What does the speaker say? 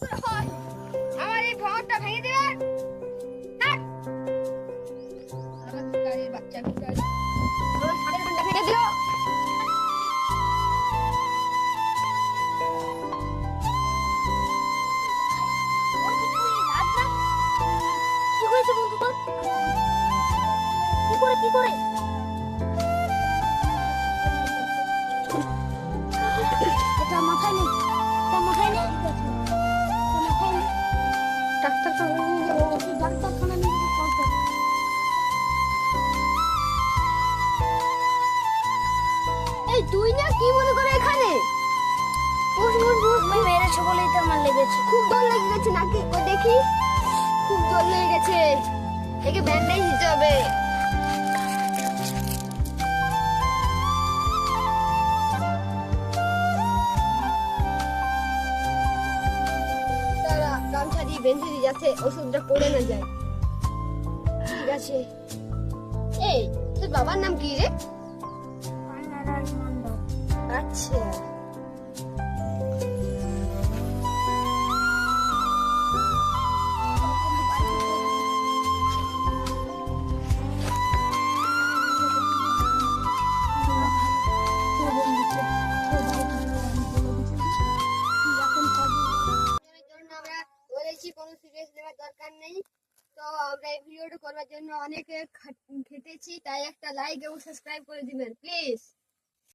করে হয়? আমার এই ভবনটা ভেঙে দিবে? হ্যাঁ? আমার গাড়ির বাচ্চা ভিখারি। আমার ছাদের ঘন্টা ভেঙে দিও। ওর তো তুই রাত না? কি হয়েছে বন্ধু তোর? কি করে? এটা মাথায় নেই। ডাক্তারখানা নিয়ে যাবো। ডাক্তারখানা নিয়ে যাবো, কল কর। এই তুই না কি মনে করে এখানে? তুমি মেরেছো বলেই তো আমার লেগেছে। খুব জোর লেগে গেছে নাকি? ওই দেখি। খুব জোর লেগে গেছে। একে ব্যান্ডেজ দিতে হবে। তারা গামছা দিয়ে বেঁধে দিয়ে যাতে ওষুধটা পড়ে না যায়। ঠিক আছে। এই তোর বাবার নাম কি রে? আচ্ছা। কোনো সিরিয়াস নেওয়ার দরকার নেই। তো আমরা এই ভিডিওটা করার জন্য অনেকে খেটেছি, তাই একটা লাইক এবং সাবস্ক্রাইব করে দিবেন প্লিজ।